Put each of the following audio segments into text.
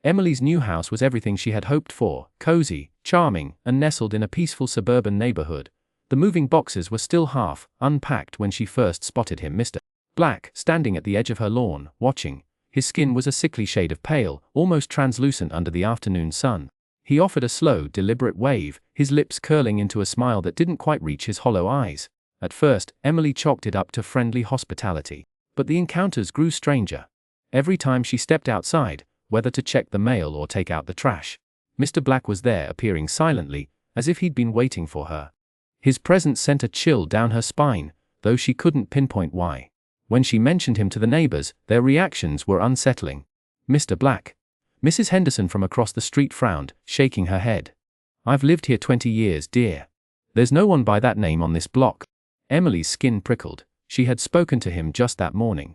Emily's new house was everything she had hoped for: cozy, charming, and nestled in a peaceful suburban neighborhood. The moving boxes were still half unpacked when she first spotted him, Mr. Black, standing at the edge of her lawn, watching. His skin was a sickly shade of pale, almost translucent under the afternoon sun. He offered a slow, deliberate wave, his lips curling into a smile that didn't quite reach his hollow eyes. At first, Emily chalked it up to friendly hospitality. But the encounters grew stranger. Every time she stepped outside, whether to check the mail or take out the trash, Mr. Black was there, appearing silently, as if he'd been waiting for her. His presence sent a chill down her spine, though she couldn't pinpoint why. When she mentioned him to the neighbors, their reactions were unsettling. Mr. Black. Mrs. Henderson from across the street frowned, shaking her head. "I've lived here 20 years, dear. There's no one by that name on this block." Emily's skin prickled. She had spoken to him just that morning.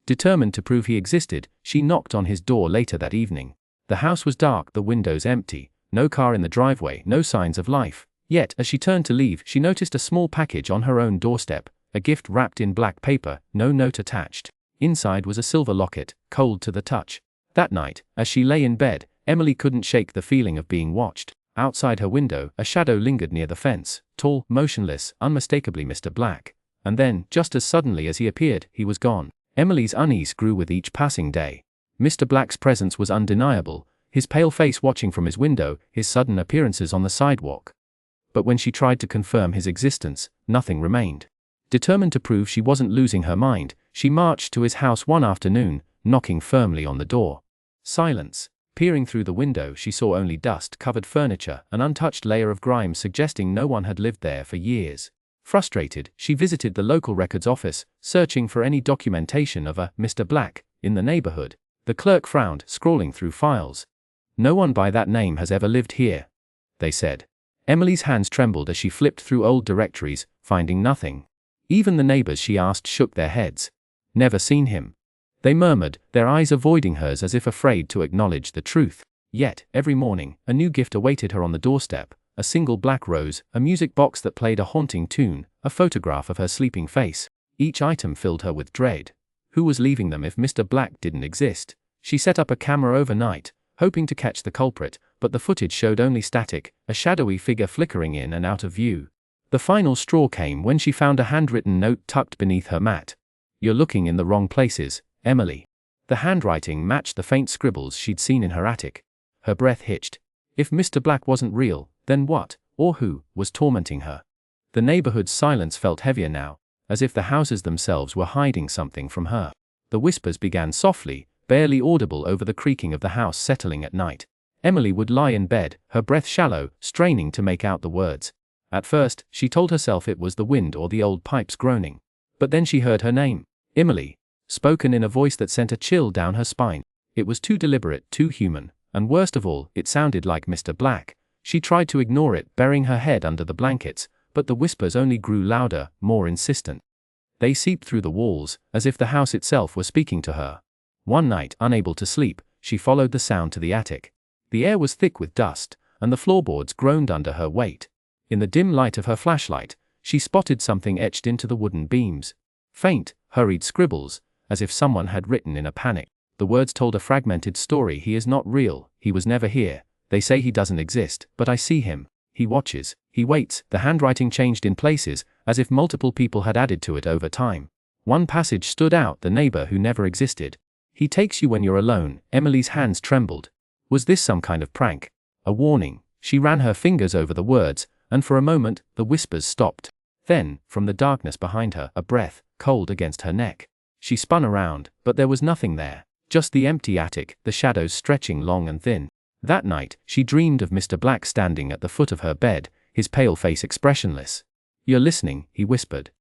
Determined to prove he existed, she knocked on his door later that evening. The house was dark, the windows empty, no car in the driveway, no signs of life. Yet, as she turned to leave, she noticed a small package on her own doorstep, a gift wrapped in black paper, no note attached. Inside was a silver locket, cold to the touch. That night, as she lay in bed, Emily couldn't shake the feeling of being watched. Outside her window, a shadow lingered near the fence, tall, motionless, unmistakably Mr. Black. And then, just as suddenly as he appeared, he was gone. Emily's unease grew with each passing day. Mr. Black's presence was undeniable, his pale face watching from his window, his sudden appearances on the sidewalk. But when she tried to confirm his existence, nothing remained. Determined to prove she wasn't losing her mind, she marched to his house one afternoon, knocking firmly on the door. Silence. Peering through the window, she saw only dust-covered furniture, an untouched layer of grime suggesting no one had lived there for years. Frustrated, she visited the local records office, searching for any documentation of a Mr. Black in the neighborhood. The clerk frowned, scrolling through files. "No one by that name has ever lived here," they said. Emily's hands trembled as she flipped through old directories, finding nothing. Even the neighbors she asked shook their heads. "Never seen him," they murmured, their eyes avoiding hers as if afraid to acknowledge the truth. Yet, every morning, a new gift awaited her on the doorstep. A single black rose, a music box that played a haunting tune, a photograph of her sleeping face. Each item filled her with dread. Who was leaving them if Mr. Black didn't exist? She set up a camera overnight, hoping to catch the culprit, but the footage showed only static, a shadowy figure flickering in and out of view. The final straw came when she found a handwritten note tucked beneath her mat. "You're looking in the wrong places, Emily." The handwriting matched the faint scribbles she'd seen in her attic. Her breath hitched. If Mr. Black wasn't real, then what, or who, was tormenting her? The neighborhood's silence felt heavier now, as if the houses themselves were hiding something from her. The whispers began softly, barely audible over the creaking of the house settling at night. Emily would lie in bed, her breath shallow, straining to make out the words. At first, she told herself it was the wind or the old pipes groaning. But then she heard her name, Emily, spoken in a voice that sent a chill down her spine. It was too deliberate, too human, and worst of all, it sounded like Mr. Black. She tried to ignore it, burying her head under the blankets, but the whispers only grew louder, more insistent. They seeped through the walls, as if the house itself were speaking to her. One night, unable to sleep, she followed the sound to the attic. The air was thick with dust, and the floorboards groaned under her weight. In the dim light of her flashlight, she spotted something etched into the wooden beams. Faint, hurried scribbles, as if someone had written in a panic. The words told a fragmented story. "He is not real, he was never here. They say he doesn't exist, but I see him. He watches, he waits." The handwriting changed in places, as if multiple people had added to it over time. One passage stood out, "The neighbor who never existed. He takes you when you're alone." Emily's hands trembled. Was this some kind of prank? A warning? She ran her fingers over the words, and for a moment, the whispers stopped. Then, from the darkness behind her, a breath, cold against her neck. She spun around, but there was nothing there. Just the empty attic, the shadows stretching long and thin. That night, she dreamed of Mr. Black standing at the foot of her bed, his pale face expressionless. "You're listening," he whispered.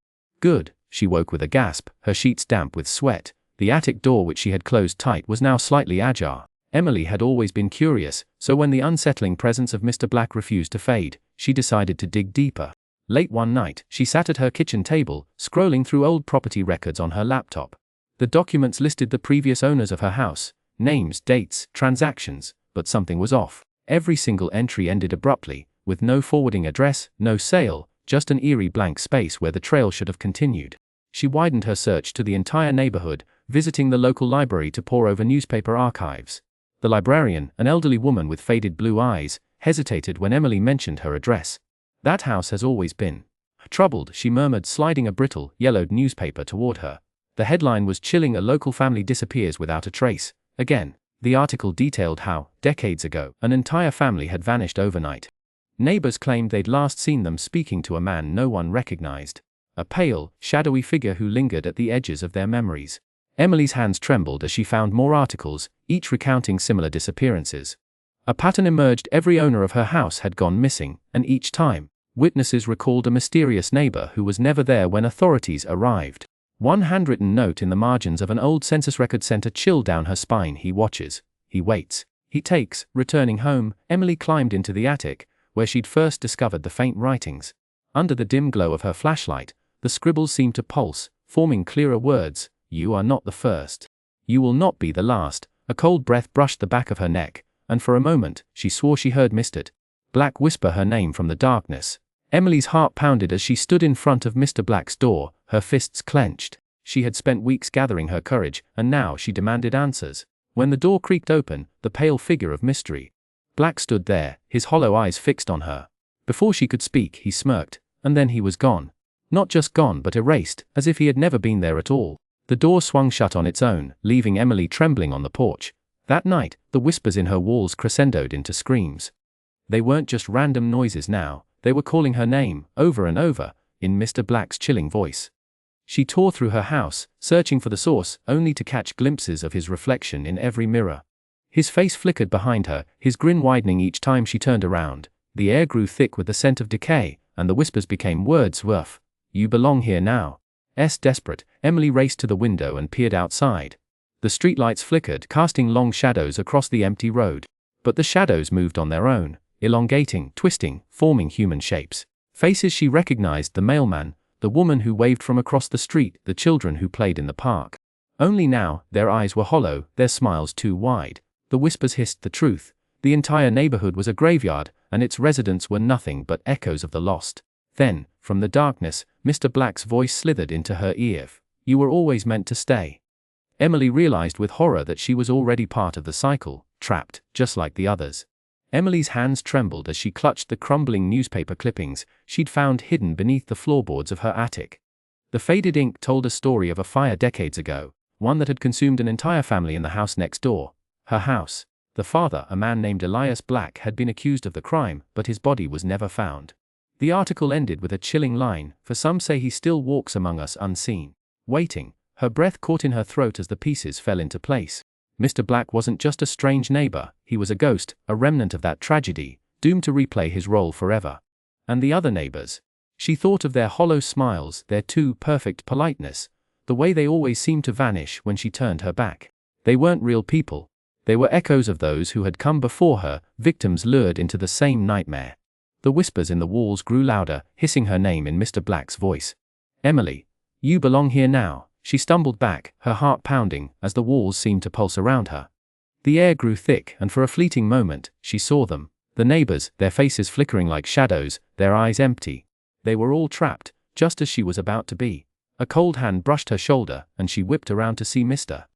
"Good." She woke with a gasp, her sheets damp with sweat. The attic door, which she had closed tight, was now slightly ajar. Emily had always been curious, so when the unsettling presence of Mr. Black refused to fade, she decided to dig deeper. Late one night, she sat at her kitchen table, scrolling through old property records on her laptop. The documents listed the previous owners of her house, names, dates, transactions, but something was off. Every single entry ended abruptly, with no forwarding address, no sale, just an eerie blank space where the trail should have continued. She widened her search to the entire neighborhood, visiting the local library to pore over newspaper archives. The librarian, an elderly woman with faded blue eyes, hesitated when Emily mentioned her address. That house has always been. Troubled, she murmured, sliding a brittle, yellowed newspaper toward her. The headline was chilling: "A local family disappears without a trace." Again, the article detailed how, decades ago, an entire family had vanished overnight. Neighbors claimed they'd last seen them speaking to a man no one recognized. A pale, shadowy figure who lingered at the edges of their memories. Emily's hands trembled as she found more articles, each recounting similar disappearances. A pattern emerged: every owner of her house had gone missing, and each time, witnesses recalled a mysterious neighbor who was never there when authorities arrived. One handwritten note in the margins of an old census record sent a chill down her spine. "He watches, he waits, he takes." Returning home, Emily climbed into the attic, where she'd first discovered the faint writings. Under the dim glow of her flashlight, the scribbles seemed to pulse, forming clearer words. "You are not the first. You will not be the last." A cold breath brushed the back of her neck, and for a moment, she swore she heard Mr. Black whisper her name from the darkness. Emily's heart pounded as she stood in front of Mr. Black's door, her fists clenched. She had spent weeks gathering her courage, and now she demanded answers. When the door creaked open, the pale figure of Mystery Black stood there, his hollow eyes fixed on her. Before she could speak, he smirked, and then he was gone. Not just gone, but erased, as if he had never been there at all. The door swung shut on its own, leaving Emily trembling on the porch. That night, the whispers in her walls crescendoed into screams. They weren't just random noises now, they were calling her name, over and over, in Mr. Black's chilling voice. She tore through her house, searching for the source, only to catch glimpses of his reflection in every mirror. His face flickered behind her, his grin widening each time she turned around. The air grew thick with the scent of decay, and the whispers became words. "Woof. You belong here now." Desperate, Emily raced to the window and peered outside. The streetlights flickered, casting long shadows across the empty road. But the shadows moved on their own, elongating, twisting, forming human shapes. Faces she recognized: the mailman, the woman who waved from across the street, the children who played in the park. Only now, their eyes were hollow, their smiles too wide. The whispers hissed the truth. The entire neighborhood was a graveyard, and its residents were nothing but echoes of the lost. Then, from the darkness, Mr. Black's voice slithered into her ear. "You were always meant to stay." Emily realized with horror that she was already part of the cycle, trapped, just like the others. Emily's hands trembled as she clutched the crumbling newspaper clippings she'd found hidden beneath the floorboards of her attic. The faded ink told a story of a fire decades ago, one that had consumed an entire family in the house next door. Her house. The father, a man named Elias Black, had been accused of the crime, but his body was never found. The article ended with a chilling line: "For some say he still walks among us unseen." Waiting, her breath caught in her throat as the pieces fell into place. Mr. Black wasn't just a strange neighbor, he was a ghost, a remnant of that tragedy, doomed to replay his role forever. And the other neighbors? She thought of their hollow smiles, their too perfect politeness, the way they always seemed to vanish when she turned her back. They weren't real people. They were echoes of those who had come before her, victims lured into the same nightmare. The whispers in the walls grew louder, hissing her name in Mr. Black's voice. "Emily. You belong here now." She stumbled back, her heart pounding, as the walls seemed to pulse around her. The air grew thick, and for a fleeting moment, she saw them. The neighbors, their faces flickering like shadows, their eyes empty. They were all trapped, just as she was about to be. A cold hand brushed her shoulder, and she whipped around to see Mr.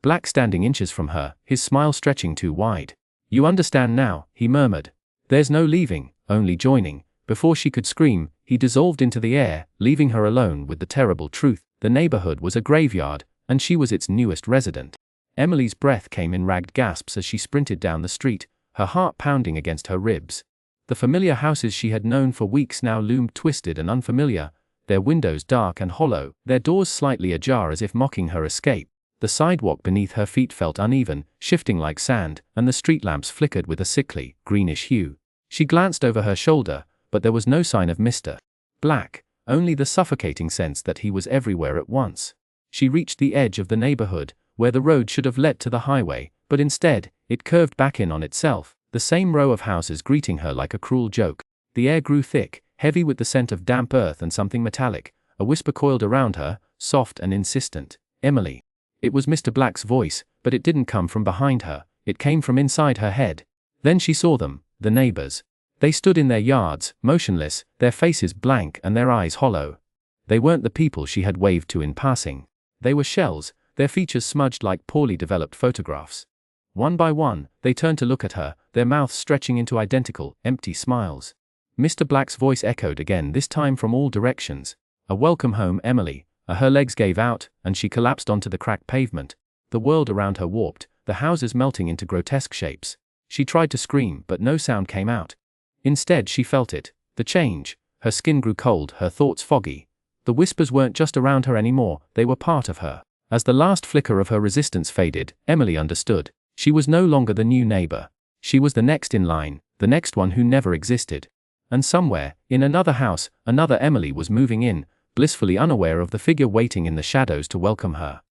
Black standing inches from her, his smile stretching too wide. "You understand now," he murmured. "There's no leaving, only joining." Before she could scream, he dissolved into the air, leaving her alone with the terrible truth. The neighborhood was a graveyard, and she was its newest resident. Emily's breath came in ragged gasps as she sprinted down the street, her heart pounding against her ribs. The familiar houses she had known for weeks now loomed twisted and unfamiliar, their windows dark and hollow, their doors slightly ajar as if mocking her escape. The sidewalk beneath her feet felt uneven, shifting like sand, and the street lamps flickered with a sickly, greenish hue. She glanced over her shoulder, but there was no sign of Mr. Black, only the suffocating sense that he was everywhere at once. She reached the edge of the neighborhood, where the road should have led to the highway, but instead, it curved back in on itself, the same row of houses greeting her like a cruel joke. The air grew thick, heavy with the scent of damp earth and something metallic. A whisper coiled around her, soft and insistent. "Emily." It was Mr. Black's voice, but it didn't come from behind her, it came from inside her head. Then she saw them, the neighbors. They stood in their yards, motionless, their faces blank and their eyes hollow. They weren't the people she had waved to in passing. They were shells, their features smudged like poorly developed photographs. One by one, they turned to look at her, their mouths stretching into identical, empty smiles. Mr. Black's voice echoed again, this time from all directions. "A welcome home, Emily." Her legs gave out, and she collapsed onto the cracked pavement. The world around her warped, the houses melting into grotesque shapes. She tried to scream, but no sound came out. Instead, she felt it, the change. Her skin grew cold, her thoughts foggy. The whispers weren't just around her anymore, they were part of her. As the last flicker of her resistance faded, Emily understood. She was no longer the new neighbor. She was the next in line, the next one who never existed. And somewhere, in another house, another Emily was moving in, blissfully unaware of the figure waiting in the shadows to welcome her.